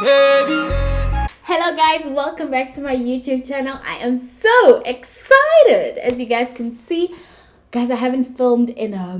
baby. Hello guys, welcome back to my YouTube channel. I am so excited. As you guys can see, guys, I haven't filmed in a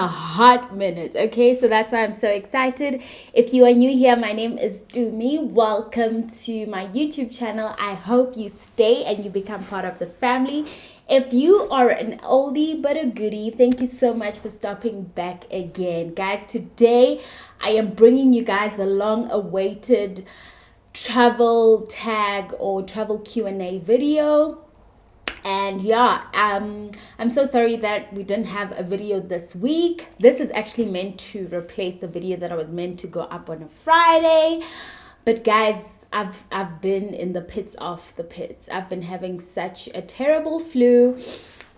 hot minute. Okay, so that's why I'm so excited. If you are new here, my name is Tumi. Welcome to my YouTube channel. I hope you stay and you become part of the family. If you are an oldie but a goodie, thank you so much for stopping back again. Guys, today I am bringing you guys the long-awaited travel tag or travel Q&A video. And yeah, I'm so sorry that we didn't have a video this week. This is actually meant to replace the video that I was meant to go up on a Friday. But guys, I've been in the pits of the pits. I've been having such a terrible flu,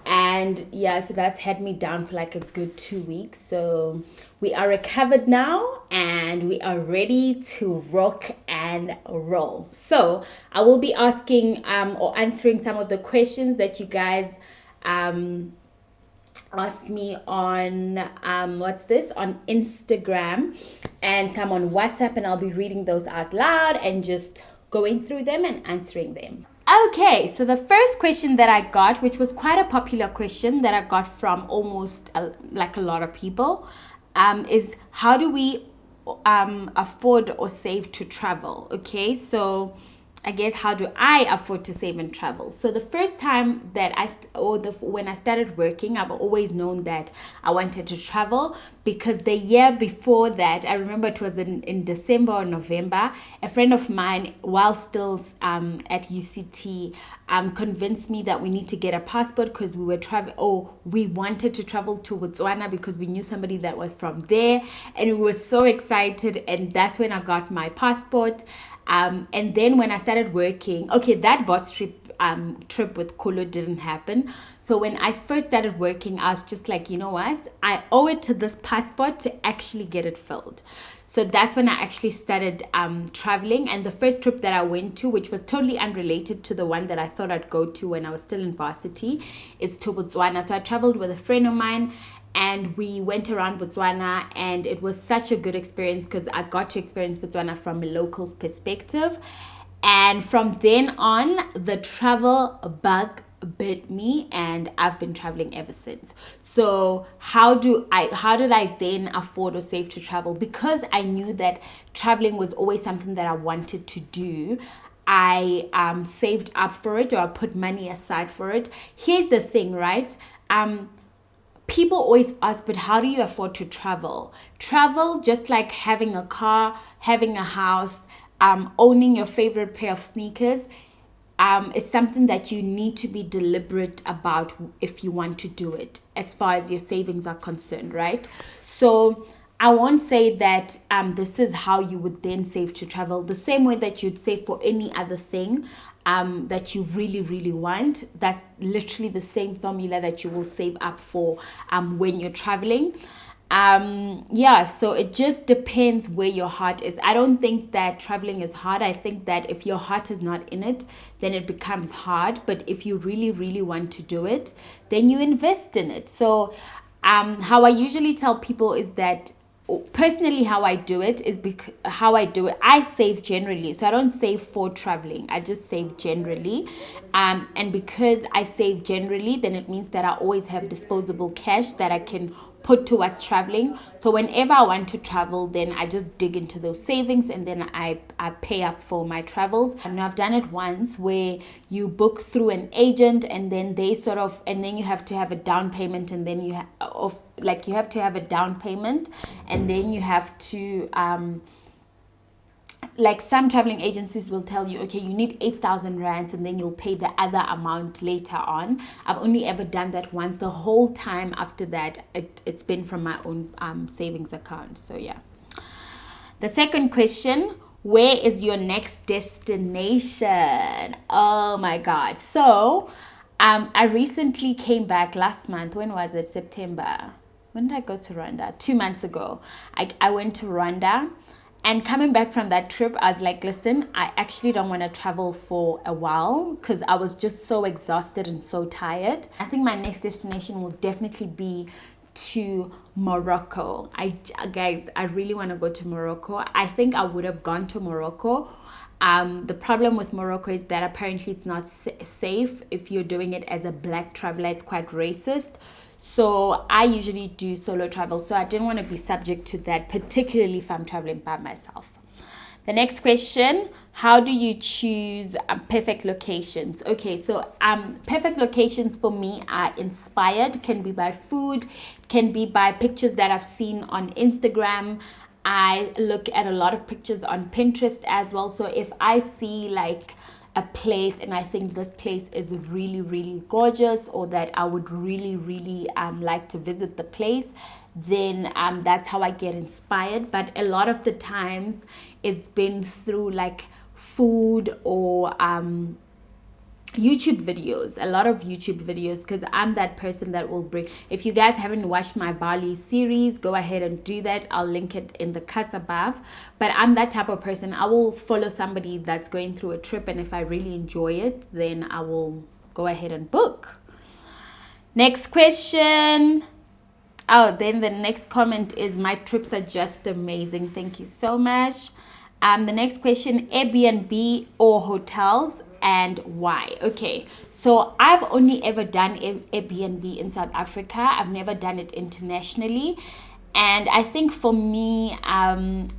and yeah, so that's had me down for like a good 2 weeks. So we are recovered now and we are ready to rock and roll. So I will be asking or answering some of the questions that you guys asked me on on Instagram, and some on WhatsApp, and I'll be reading those out loud and just going through them and answering them. Okay, so the first question that I got, which was quite a popular question that I got from almost a lot of people, is how do we afford or save to travel? Okay, so I guess how do I afford to save and travel? So the first time that when I started working, I've always known that I wanted to travel, because the year before that, I remember it was in December or November, a friend of mine, while still at UCT, convinced me that we need to get a passport because we wanted to travel to Botswana because we knew somebody that was from there, and we were so excited, and that's when I got my passport. And then when I started working, okay, that boat trip with Kolo didn't happen. So when I first started working, I was just like, you know what? I owe it to this passport to actually get it filled. So that's when I actually started traveling. And the first trip that I went to, which was totally unrelated to the one that I thought I'd go to when I was still in varsity, is to Botswana. So I traveled with a friend of mine, and we went around Botswana, and it was such a good experience because I got to experience Botswana from a local's perspective. And from then on, the travel bug bit me, and I've been traveling ever since. So how did I then afford or save to travel? Because I knew that traveling was always something that I wanted to do, I saved up for it, or I put money aside for it. Here's the thing, right? People always ask, but how do you afford to travel? Travel, just like having a car, having a house, owning your favorite pair of sneakers, is something that you need to be deliberate about if you want to do it, as far as your savings are concerned, right? So I won't say that this is how you would then save to travel, the same way that you'd save for any other thing that you really, really want. That's literally the same formula that you will save up for when you're traveling. So it just depends where your heart is. I don't think that traveling is hard. I think that if your heart is not in it, then it becomes hard. But if you really, really want to do it, then you invest in it. So how I usually tell people is that, personally, how I do it, I save generally. So I don't save for traveling, I just save generally, and because I save generally, then it means that I always have disposable cash that I can put towards traveling. So whenever I want to travel, then I just dig into those savings, and then I pay up for my travels. And I've done it once where you book through an agent, and then then you have to have a down payment, and then you have to have a down payment, and then you have to some traveling agencies will tell you, okay, you need 8,000 rands, and then you'll pay the other amount later on. I've only ever done that once. The whole time after that, it's been from my own savings account. So yeah. The second question, where is your next destination? Oh my God. So I recently came back last month. When was it? September. When did I go to Rwanda? 2 months ago. I went to Rwanda. And coming back from that trip, I was like, listen, I actually don't want to travel for a while because I was just so exhausted and so tired. I think my next destination will definitely be to Morocco. Guys, I really want to go to Morocco. I think I would have gone to Morocco. The problem with Morocco is that apparently it's not safe if you're doing it as a black traveler. It's quite racist. So I usually do solo travel. So I didn't want to be subject to that, particularly if I'm traveling by myself. The next question, how do you choose perfect locations? Okay, so perfect locations for me are inspired, can be by food, can be by pictures that I've seen on Instagram. I look at a lot of pictures on Pinterest as well. So if I see like a place and I think this place is really, really gorgeous, or that I would really, really like to visit the place, then that's how I get inspired. But a lot of the times it's been through like food or YouTube videos, a lot of YouTube videos, because I'm that person that will bring, if you guys haven't watched my Bali series, go ahead and do that. I'll link it in the cards above. But I'm that type of person. I will follow somebody that's going through a trip, and if I really enjoy it, then I will go ahead and book. Next question. Oh, then the next comment is, my trips are just amazing. Thank you so much. The next question, Airbnb or hotels, and why? Okay, so I've only ever done Airbnb in South Africa. I've never done it internationally. And I think for me, I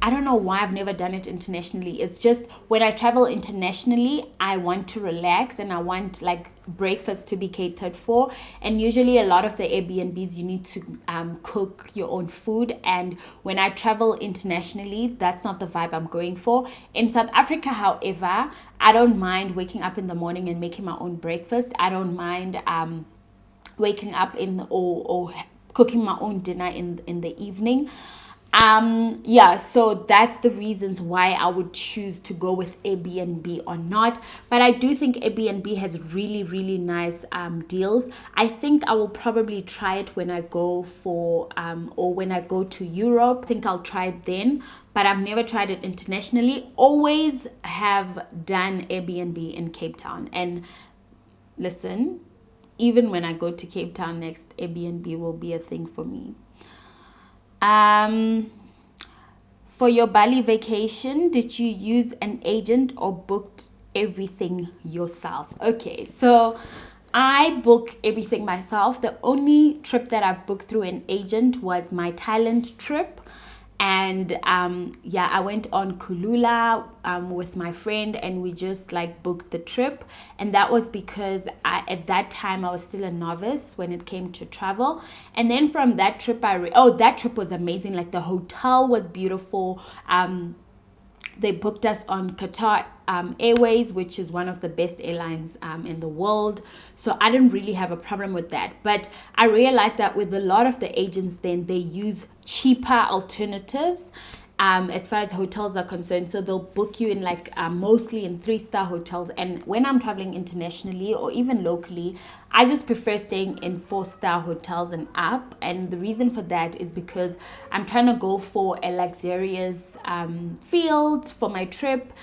don't know why I've never done it internationally. It's just when I travel internationally, I want to relax and I want like breakfast to be catered for. And usually a lot of the Airbnbs, you need to cook your own food. And when I travel internationally, that's not the vibe I'm going for. In South Africa, however, I don't mind waking up in the morning and making my own breakfast. I don't mind waking up or cooking my own dinner in the evening. So that's the reasons why I would choose to go with Airbnb or not. But I do think Airbnb has really, really nice deals. I think I will probably try it when I go or when I go to Europe. I think I'll try it then, but I've never tried it internationally. Always have done Airbnb in Cape Town. And listen, even when I go to Cape Town next, Airbnb will be a thing for me. For your Bali vacation, did you use an agent or booked everything yourself? Okay, so I book everything myself. The only trip that I've booked through an agent was my Thailand trip. And I went on Kulula with my friend, and we just like booked the trip. And that was because at that time I was still a novice when it came to travel. And then from that trip, that trip was amazing. Like the hotel was beautiful. They booked us on Qatar Airways, which is one of the best airlines in the world. So I didn't really have a problem with that. But I realized that with a lot of the agents, then they use cheaper alternatives as far as hotels are concerned. So they'll book you in like mostly in 3-star hotels. And when I'm traveling internationally or even locally, I just prefer staying in 4-star hotels and up. And the reason for that is because I'm trying to go for a luxurious feel for my trip.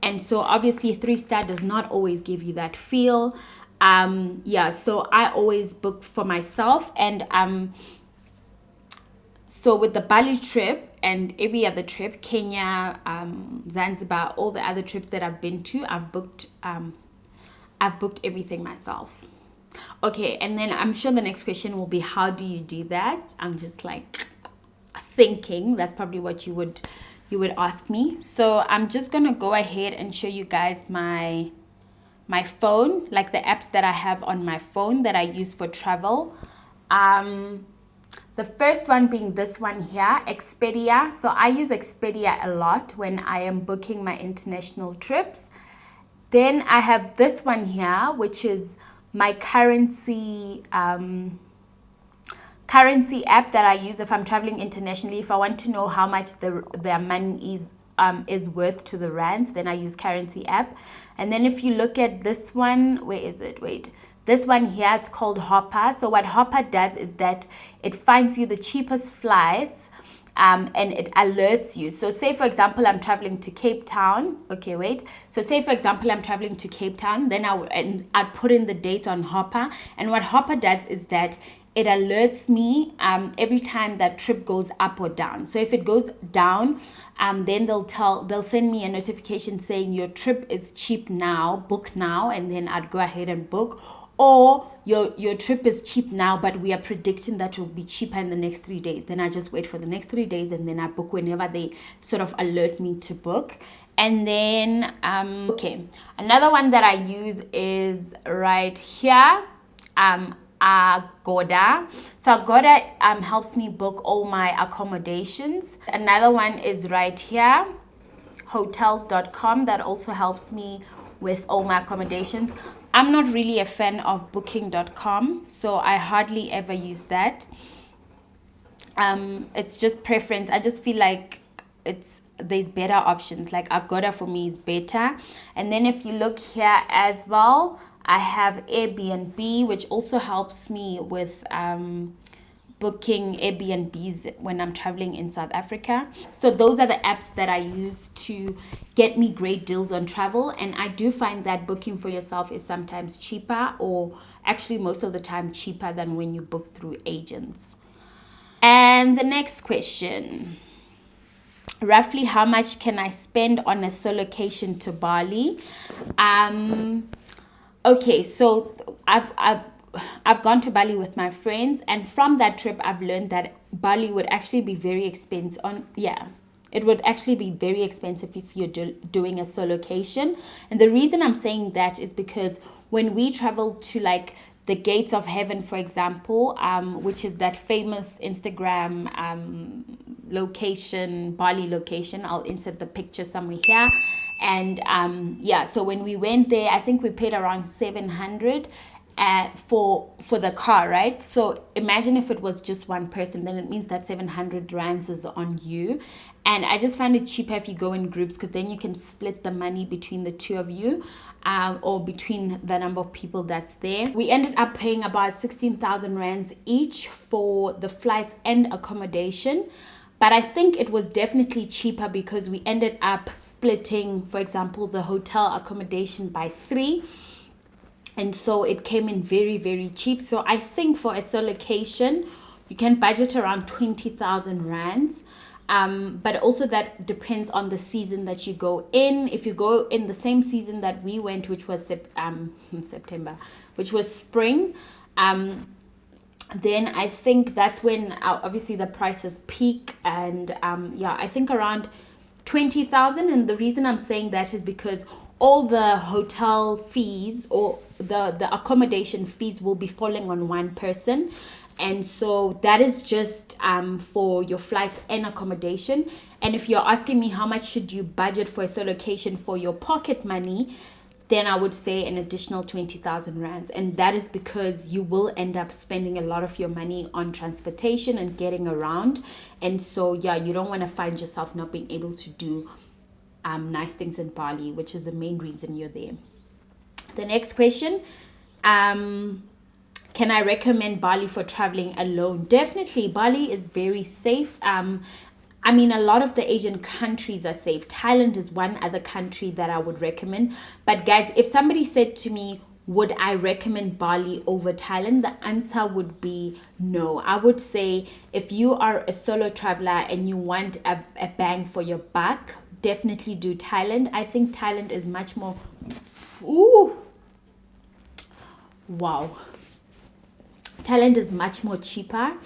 And so obviously 3-star does not always give you that feel. So I always book for myself. And so with the Bali trip and every other trip, Kenya, Zanzibar, all the other trips that I've been to, I've booked everything myself. Okay, and then I'm sure the next question will be, how do you do that? I'm just like thinking that's probably what you would ask me. So I'm just gonna go ahead and show you guys my phone, like the apps that I have on my phone that I use for travel. The first one being this one here, Expedia. So I use Expedia a lot when I am booking my international trips. Then I have this one here, which is my currency app that I use if I'm traveling internationally. If I want to know how much their money is worth to the rands, then I use currency app. And then if you look at this one, where is it? Wait. This one here, it's called Hopper. So what Hopper does is that it finds you the cheapest flights and it alerts you. So say, for example, I'm traveling to Cape Town. Okay, wait. So say, for example, I'm traveling to Cape Town. Then I'd put in the dates on Hopper. And what Hopper does is that it alerts me every time that trip goes up or down. So if it goes down, then they'll send me a notification saying your trip is cheap now, book now, and then I'd go ahead and book. Or your trip is cheap now, but we are predicting that it will be cheaper in the next 3 days. Then I just wait for the next 3 days, and then I book whenever they sort of alert me to book. And then okay, another one that I use is right here, Agoda. So Agoda helps me book all my accommodations. Another one is right here, hotels.com, that also helps me with all my accommodations. I'm not really a fan of booking.com, so I hardly ever use that. It's just preference. I just feel like there's better options. Like Agoda for me is better. And then if you look here as well, I have Airbnb, which also helps me with booking Airbnbs when I'm traveling in South Africa. So those are the apps that I use to get me great deals on travel. And I do find that booking for yourself is sometimes cheaper, or actually most of the time cheaper than when you book through agents. And the next question, roughly how much can I spend on a solocation to Bali? Okay, so I've gone to Bali with my friends, and from that trip I've learned that Bali would actually be very expensive. It would actually be very expensive if you're doing a solocation. And the reason I'm saying that is because when we travel to like the Gates of Heaven, for example, which is that famous Instagram location, Bali location, I'll insert the picture somewhere here. And so when we went there, I think we paid around 700 for the car, right? So imagine if it was just one person, then it means that 700 rands is on you. And I just find it cheaper if you go in groups, because then you can split the money between the two of you, or between the number of people that's there. We ended up paying about 16,000 rands each for the flights and accommodation. But I think it was definitely cheaper because we ended up splitting, for example, the hotel accommodation by 3. And so it came in very, very cheap. So I think for a solocation, you can budget around 20,000 rands. But also that depends on the season that you go in. If you go in the same season that we went, which was September, which was spring, then I think that's when obviously the prices peak. And I think around 20,000. And the reason I'm saying that is because all the hotel fees or the accommodation fees will be falling on one person. And so that is just for your flights and accommodation. And if you're asking me how much should you budget for a solocation for your pocket money, then I would say an additional 20,000 rands. And that is because you will end up spending a lot of your money on transportation and getting around. And so, you don't want to find yourself not being able to do nice things in Bali, which is the main reason you're there. The next question, can I recommend Bali for traveling alone? Definitely. Bali is very safe. I mean, a lot of the Asian countries are safe. Thailand is one other country that I would recommend. But guys, if somebody said to me, would I recommend Bali over Thailand? The answer would be no. I would say if you are a solo traveler and you want a bang for your buck, definitely do Thailand. I think Thailand is much more... Wow. Thailand is much more cheaper,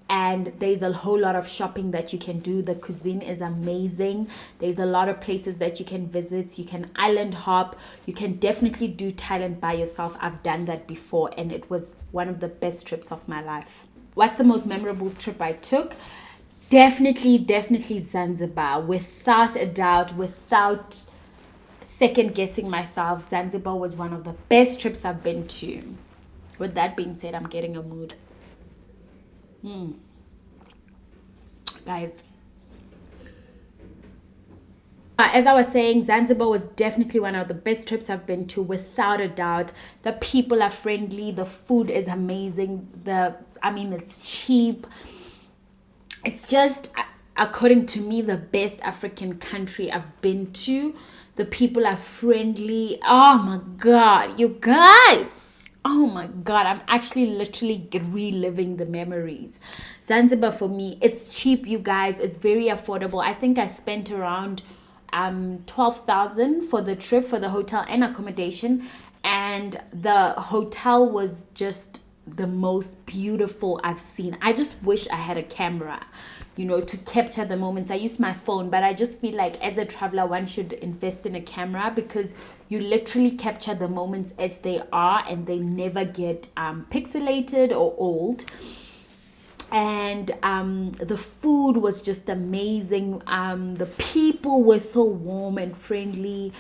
and there's a whole lot of shopping that you can do. The cuisine is amazing. There's a lot of places that you can visit. You can island hop. You can definitely do Thailand by yourself. I've done that before, and it was one of the best trips of my life. What's the most memorable trip I took? Definitely Zanzibar. Without a doubt, without second guessing myself, Zanzibar was one of the best trips I've been to. With that being said, I'm getting a mood. Guys. As I was saying, Zanzibar was definitely one of the best trips I've been to, without a doubt. The people are friendly. The food is amazing. It's cheap. It's just, according to me, the best African country I've been to. The people are friendly. Oh my God, you guys. Oh my god, I'm actually literally reliving the memories. Zanzibar for me, it's cheap, you guys. It's very affordable. I think I spent around 12,000 for the trip, for the hotel and accommodation, and the hotel was just the most beautiful I've seen. I just wish I had a camera, to capture the moments. I use my phone, but I just feel like as a traveler, one should invest in a camera because you literally capture the moments as they are and they never get pixelated or old. And the food was just amazing. The people were so warm and friendly.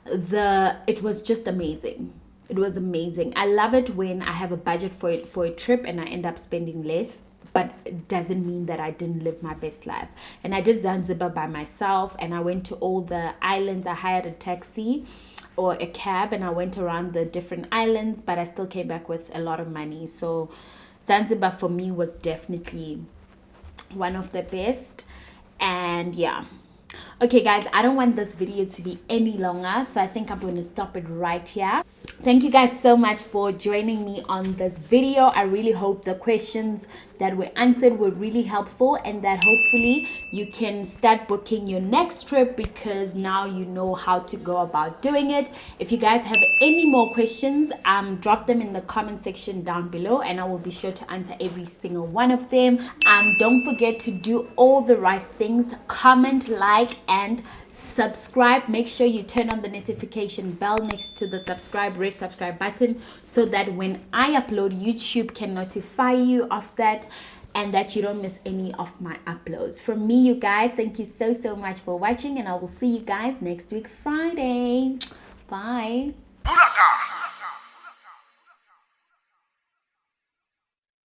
It was just amazing. It was amazing. I love it when I have a budget for a trip and I end up spending less, but it doesn't mean that I didn't live my best life. And I did Zanzibar by myself, and I went to all the islands. I hired a taxi or a cab and I went around the different islands, but I still came back with a lot of money. So Zanzibar for me was definitely one of the best. And yeah. Okay guys, I don't want this video to be any longer, so I think I'm going to stop it right here. Thank you guys so much for joining me on this video. I really hope the questions that were answered were really helpful and that hopefully you can start booking your next trip because now you know how to go about doing it. If you guys have any more questions, drop them in the comment section down below and I will be sure to answer every single one of them. Don't forget to do all the right things. Comment, like, and subscribe. Make sure you turn on the notification bell next to the red subscribe button so that when I upload, YouTube can notify you of that and that you don't miss any of my uploads. From me, you guys, thank you so much for watching and I will see you guys next week Friday. Bye.